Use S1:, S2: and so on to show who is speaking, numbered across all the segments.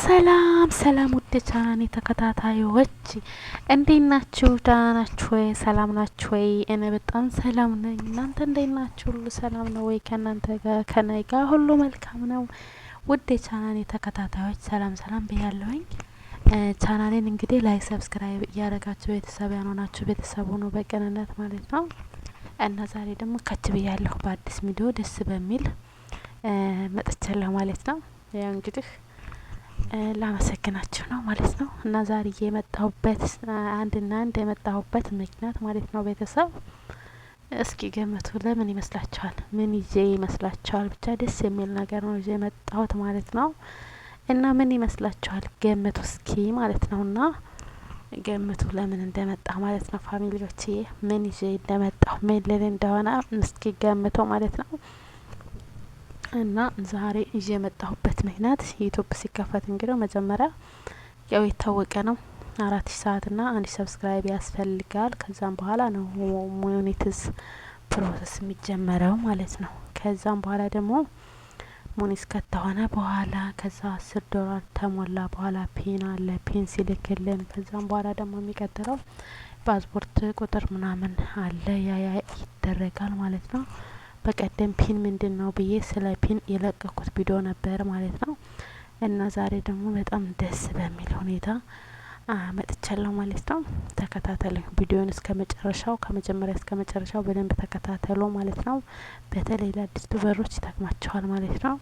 S1: ሰላም ውድ ቻናሌ ተከታታዮች እንዴት ናችሁ? ደህና ናችሁ ወይ? ሰላም ናችሁ ወይ? እኔ በጣም ሰላም ነኝ። እናንተ እንዴት ናችሁ? ሁሉ ሰላም ነው ወይ? ከእናንተ ጋር ከኔ ጋር ሁሉ መልካም ነው። ውድ ቻናሌ ተከታታዮች ሰላም ብያለሁኝ። ቻናሌን እንግዲህ ላይክ ሰብስክራይብ እያደረጋችሁ ቤተሰብ ያልሆናችሁ ቤተሰብ ሆኖ በቅንነት ማለት ነው። እና ዛሬ ደግሞ ከች ብያለሁ በአዲስ ቪዲዮ ደስ በሚል መጥቻለሁ ማለት ነው። ያው እንግዲህ ላመሰግናችሁ ነው ማለት ነው። እና ዛሬ የመጣሁበት አንድ የመጣሁበት ምክንያት ማለት ነው ቤተሰብ እስኪ ገምቱ። ለምን ይመስላችኋል? ምን ይዤ ይመስላችኋል? ብቻ ደስ የሚል ነገር ነው ይዤ የመጣሁት ማለት ነው። እና ምን ይመስላችኋል? ገምቱ እስኪ ማለት ነው። እና ገምቱ ለምን እንደመጣ ማለት ነው። ፋሚሊዎቼ ምን ይዤ እንደመጣሁ ምን ልል እንደሆነ እስኪ ገምቱ ማለት ነው። እና ዛሬ ይዤ የመጣሁበት ምክንያት ዩቲዩብ ሲከፈት እንግዲህ መጀመሪያ ያው የታወቀ ነው 4000 ሰዓት ና 1 ሰብስክራይብ ያስፈልጋል። ከዛም በኋላ ነው ሞኔቲዝ ፕሮሰስ የሚጀመረው ማለት ነው። ከዛም በኋላ ደግሞ ሞኔቲዝ ከተሆነ በኋላ ከዛ $10 ተሞላ በኋላ ፒን አለ ፒን ሲልክልን ከዛም በኋላ ደግሞ የሚቀጥለው ፓስፖርት ቁጥር ምናምን አለ ያ ይደረጋል ማለት ነው። በቀደም ፒን ምንድነው ብዬ ስለ ፒን የለቀኩት ቪዲዮ ነበር ማለት ነው። እና ዛሬ ደግሞ በጣም ደስ በሚል ሁኔታ መጥቻለሁ ማለት ነው። ተከታተሉኝ ቪዲዮውን እስከመጨረሻው ከመጀመሪያ እስከመጨረሻው በደንብ ተከታተሉ ማለት ነው። በተለይ ለአዲስ ዩቲዩበሮች ይጠቅማችኋል ማለት ነው።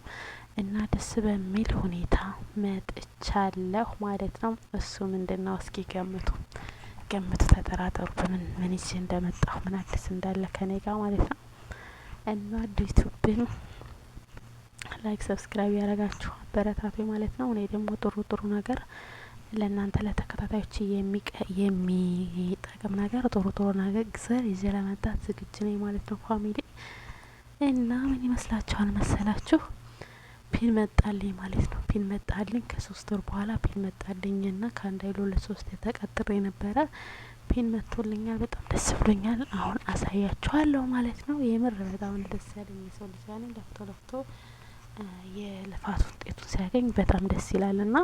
S1: እና ደስ በሚል ሁኔታ መጥቻለሁ ማለት ነው። እሱ ምንድነው እስኪ ገምቱ ተጠራጠሩ። ምን ይዤ እንደመጣሁ ምን አዲስ እንዳለ ከኔ ጋር ማለት ነው። እና ዩቲዩብን ላይክ ሰብስክራይብ ያደረጋችሁ አበረታቱ ማለት ነው። እኔ ደግሞ ጥሩ ነገር ለእናንተ ለተከታታዮች የሚጠቅም ነገር ጥሩ ነገር ግዘር ይዤ ለመጣት ዝግጁ ነኝ ማለት ነው ፋሚሊ። እና ምን ይመስላችኋል መሰላችሁ? ፒን መጣልኝ ማለት ነው። ፒን መጣልኝ ከ3 ወር በኋላ ፒን መጣልኝና ከአንድ አይሎ ለ3 ተቀጥሬ ነበረ። ፒን መጥቶልኛል። በጣም ደስ ብሎኛል። አሁን አሳያችኋለሁ ማለት ነው። የምር በጣም ደስ ያለኝ የሰው ልጅ ያኔ ለፍቶ የልፋት ውጤቱን ሲያገኝ በጣም ደስ ይላልና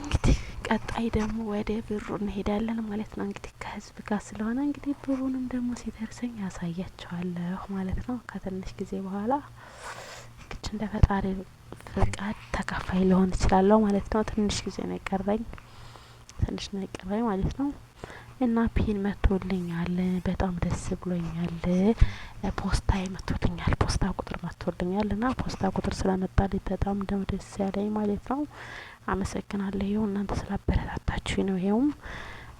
S1: እንግዲህ ቀጣይ ደግሞ ወደ ብሩ እንሄዳለን ማለት ነው። እንግዲህ ከህዝብ ጋር ስለሆነ እንግዲህ ብሩንም ደግሞ ሲደርሰኝ ያሳያችኋለሁ ማለት ነው። ከትንሽ ጊዜ በኋላ እንግዲህ እንደ ፈጣሪ ፍቃድ ተካፋይ ልሆን እችላለሁ ማለት ነው። ትንሽ ጊዜ ነው የቀረኝ ማለት ነው። እና ፒን መጥቶልኛል። በጣም ደስ ብሎኛል። ፖስታ መጥቶልኛል። ፖስታ ቁጥር መጥቶልኛል እና ፖስታ ቁጥር ስለመጣልኝ በጣም ደስ ያለኝ ማለት ነው። አመሰግናለሁ። ይኸው እናንተ ስላበረታታችሁኝ ነው። ይኸውም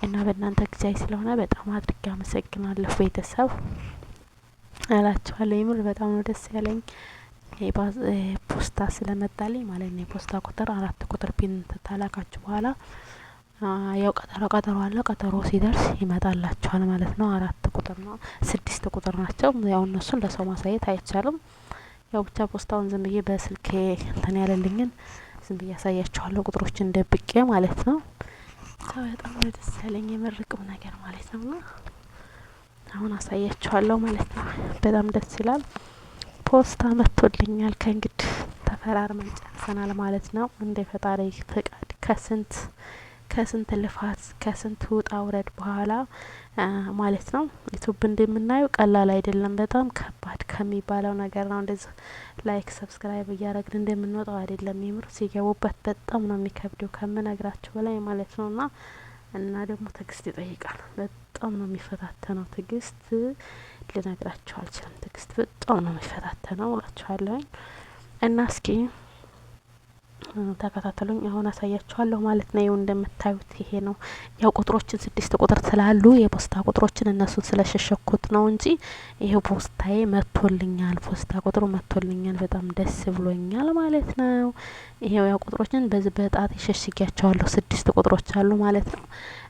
S1: እና በእናንተ ጊዜ ስለሆነ በጣም አድርጌ አመሰግናለሁ ቤተሰብ እላችኋለሁ። የምር በጣም ነው ደስ ያለኝ ፖስታ ስለመጣልኝ ማለት ነው። የፖስታ ቁጥር 4 ቁጥር ፒን ታላካችሁ በኋላ ያው ቀጠሮ አለ። ቀጠሮ ሲደርስ ይመጣላችኋል ማለት ነው። 4 ቁጥር ነው 6 ቁጥር ናቸው። ያው እነሱን ለሰው ማሳየት አይቻልም። ያው ብቻ ፖስታውን ዝም ብዬ በስልኬ እንትን ያለልኝን ዝም ብዬ ያሳያችኋለሁ ቁጥሮችን ደብቄ ማለት ነው። በጣም ደስ ያለኝ የመረቅም ነገር ማለት ነውና አሁን አሳያችኋለሁ ማለት ነው። በጣም ደስ ይላል። ፖስታ መጥቶልኛል። ከእንግዲህ ተፈራርመን ጨርሰናል ማለት ነው። እንደ ፈጣሪ ፍቃድ ከስንት ልፋት ከስንት ውጣ ውረድ በኋላ ማለት ነው። ዩቲዩብ እንደምናየው ቀላል አይደለም። በጣም ከባድ ከሚባለው ነገር ነው። እንደዚህ ላይክ ሰብስክራይብ እያደረግን እንደምንወጣው አይደለም። የምር ሲገቡበት በጣም ነው የሚከብደው ከምነግራችሁ በላይ ማለት ነው። እና ደግሞ ትዕግስት ይጠይቃል። በጣም ነው የሚፈታተነው። ትዕግስት ልነግራችሁ አልችልም። ትዕግስት በጣም ነው የሚፈታተነው እላችኋለሁ። እና እስኪ ተከታተሉኝ። አሁን አሳያችኋለሁ ማለት ነው። ይኸው እንደምታዩት ይሄ ነው። ያው ቁጥሮችን 6 ቁጥር ስላሉ የፖስታ ቁጥሮችን እነሱን ስለሸሸኩት ነው እንጂ ይሄው ፖስታዬ መጥቶልኛል። ፖስታ ቁጥሩ መጥቶልኛል። በጣም ደስ ብሎኛል ማለት ነው። ይሄው ያው ቁጥሮችን በዚህ በጣት ይሸሽጊያቸዋለሁ 6 ቁጥሮች አሉ ማለት ነው።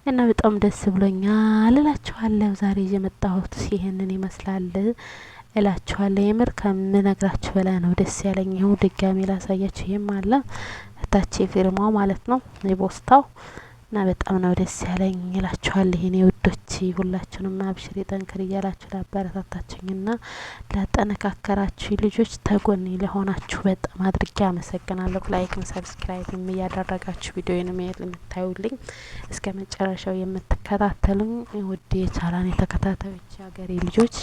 S1: እና በጣም ደስ ብሎኛል እላችኋለሁ። ዛሬ የመጣሁት ይሄንን ይመስላል እላችኋለሁ። የምር ከምነግራችሁ በላይ ነው ደስ ያለኝ። ይኸው ድጋሜ ላሳያችሁ። ይሄም አለ ታች ፊርማው ማለት ነው የፖስታው እና በጣም ነው ደስ ያለኝ እላችኋለሁ። ይሄን ውዶች ሁላችሁንም አብሽሪ ጠንክር እያላችሁ ላበረታታችሁኝና ላጠነካከራችሁ ልጆች ተጎኔ ለሆናችሁ በጣም አድርጌ አመሰግናለሁ። ላይክም ሰብስክራይብም እያደረጋችሁ ቪዲዮዬንም የምታዩልኝ እስከ መጨረሻው የምትከታተሉኝ ውድ የቻላኔ ተከታታዮች ሀገሬ ልጆች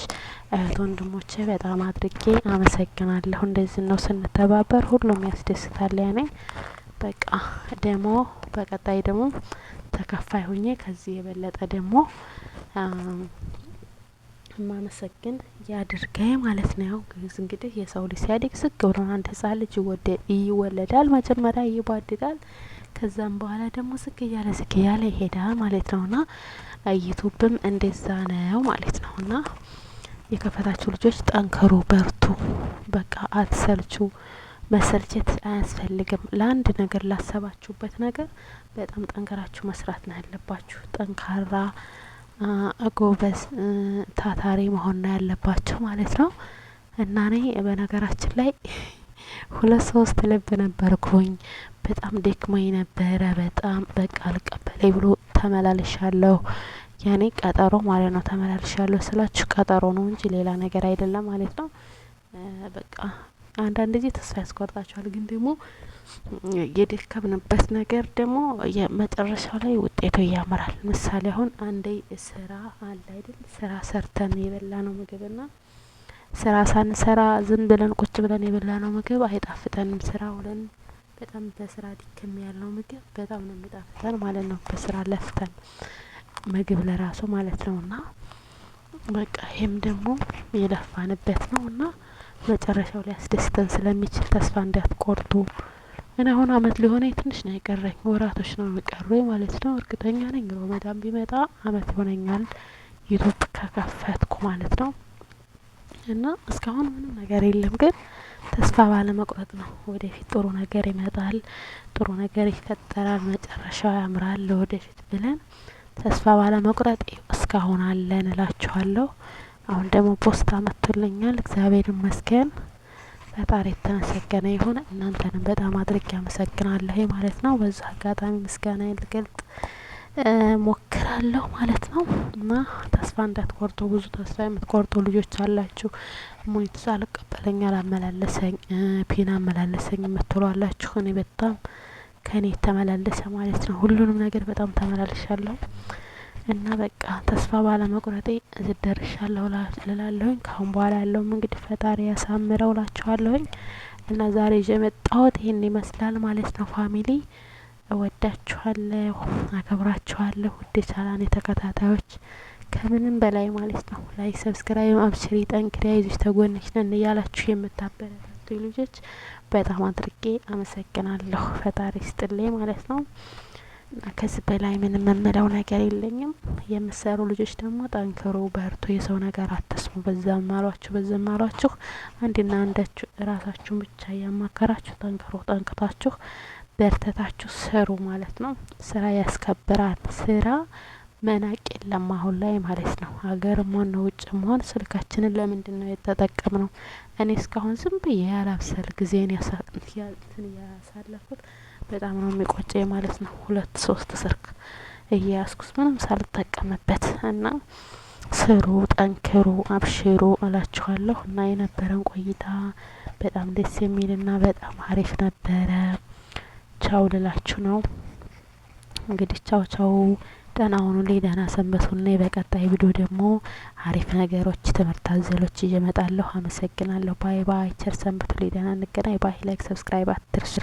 S1: እህት ወንድሞቼ በጣም አድርጌ አመሰግናለሁ። እንደዚህ ነው ስንተባበር ሁሉም ያስደስታል። ያኔ በቃ ደግሞ በቀጣይ ደግሞ ተከፋይ ሆኜ ከዚህ የበለጠ ደግሞ ማመሰግን ያድርገኝ ማለት ነው። እንግዲህ የሰው ልጅ ሲያድግ ዝቅ ብሎ አንድ ህጻን ልጅ ይወለዳል። መጀመሪያ ይቧድዳል። ከዛም በኋላ ደግሞ ዝቅ እያለ ይሄዳል ማለት ነውና ዩቱብም እንደዛ ነው ማለት ነውና የከፈታችሁ ልጆች ጠንክሩ፣ በርቱ። በቃ አትሰልቹ። መሰልቸት አያስፈልግም። ለአንድ ነገር ላሰባችሁበት ነገር በጣም ጠንከራችሁ መስራት ነው ያለባችሁ። ጠንካራ ጎበዝ ታታሪ መሆን ነው ያለባችሁ ማለት ነው። እና እኔ በነገራችን ላይ 2-3 ልብ ነበርኩኝ። በጣም ደክሞኝ ነበረ። በጣም በቃ አልቀበለኝ ብሎ ተመላልሻለሁ። ያኔ ቀጠሮ ማለት ነው። ተመላልሻለሁ ስላችሁ ቀጠሮ ነው እንጂ ሌላ ነገር አይደለም ማለት ነው። በቃ አንዳንድ ጊዜ ተስፋ ያስቆርጣችኋል። ግን ደግሞ የደከምንበት ነገር ደግሞ የመጨረሻው ላይ ውጤቱ ያምራል። ምሳሌ አሁን አንዴ ስራ አለ አይደል? ስራ ሰርተን የበላነው ምግብና ስራ ሳንሰራ ዝም ብለን ቁጭ ብለን የበላነው ምግብ አይጣፍጠንም። ስራ ውለን በጣም በስራ ድክም ያለው ምግብ በጣም ነው የሚጣፍጠን ማለት ነው። በስራ ለፍተን ምግብ ለራሱ ማለት ነውና በቃ ይሄም ደግሞ የለፋንበት ነውና መጨረሻው ሊያስደስተን ስለሚችል ተስፋ እንዳትቆርጡ። እኔ አሁን አመት ሊሆነኝ ትንሽ ነው የቀረኝ፣ ወራቶች ነው የሚቀሩኝ ማለት ነው። እርግጠኛ ነኝ ረመዳን ቢመጣ አመት ይሆነኛል ዩቱብ ከከፈትኩ ማለት ነው። እና እስካሁን ምንም ነገር የለም፣ ግን ተስፋ ባለመቁረጥ ነው። ወደፊት ጥሩ ነገር ይመጣል፣ ጥሩ ነገር ይፈጠራል፣ መጨረሻው ያምራል ለወደፊት ብለን ተስፋ ባለመቁረጥ እስካሁን አለን እላችኋለሁ። አሁን ደግሞ ፖስታ መጥቶልኛል። እግዚአብሔር ይመስገን፣ ፈጣሪ የተመሰገነ ይሁን። እናንተንም በጣም አድርጌ አመሰግናለሁ ማለት ነው። በዛ አጋጣሚ ምስጋናዬን ልገልጥ ሞክራለሁ ማለት ነው። እና ተስፋ እንዳትቆርጡ። ብዙ ተስፋ የምትቆርጡ ልጆች አላችሁ። ሙኒት አልቀበለኝ፣ አላመላለሰኝ፣ ፒና አመላለሰኝ የምትሉ አላችሁ። እኔ በጣም ከኔ የተመላለሰ ማለት ነው። ሁሉንም ነገር በጣም ተመላልሻለሁ። እና በቃ ተስፋ ባለመቁረጤ እዚህ ደርሻለሁ እላለሁኝ። ካሁን በኋላ ያለውም እንግዲህ ፈጣሪ ያሳምረው እላችኋለሁኝ። እና ዛሬ ይዤ የመጣሁት ይሄን ይመስላል ማለት ነው። ፋሚሊ እወዳችኋለሁ፣ አከብራችኋለሁ። ውድ ቻናሌ ተከታታዮች ከምንም በላይ ማለት ነው ላይክ፣ ሰብስክራይብ፣ አብሽሪ፣ ጠንክሪ፣ አይዞሽ፣ ተጎንሽ ነን እያላችሁ የምታበረታቱ ልጆች በጣም አድርጌ አመሰግናለሁ። ፈጣሪ ስጥልኝ ማለት ነው። ከዚህ በላይ ምንም የምለው ነገር የለኝም። የምሰሩ ልጆች ደግሞ ጠንክሩ፣ በርቱ፣ የሰው ነገር አትስሙ። በዛም አሏችሁ አንድና አንዳችሁ ራሳችሁን ብቻ እያማከራችሁ ጠንክታችሁ በርተታችሁ ስሩ ማለት ነው። ስራ ያስከብራል። ስራ መናቅ የለም አሁን ላይ ማለት ነው። ሀገርም ሆነ ውጭም ሆነ ስልካችንን ለምንድን ነው የተጠቀምነው? እኔ እስካሁን ዝም ብዬ ያላብሰል ጊዜን ያሳለፍኩት በጣም ነው የሚቆጨኝ ማለት ነው። 2-3 ስልክ እያያዝኩት ምንም ሳልጠቀምበት እና ስሩ፣ ጠንክሩ፣ አብሽሩ እላችኋለሁ። እና የነበረን ቆይታ በጣም ደስ የሚልና በጣም አሪፍ ነበረ። ቻው ልላችሁ ነው እንግዲህ። ቻው ደህና ሁኑልኝ፣ ደህና ሰንበቱልኝ። በቀጣይ ቪዲዮ ደግሞ አሪፍ ነገሮች ትምህርት አዘሎች እየመጣለሁ። አመሰግናለሁ። ባይ ባይ። ቸር ሰንብቱልኝ። ደህና እንገናኝ። ባይ። ላይክ ሰብስክራይብ አትርሱ።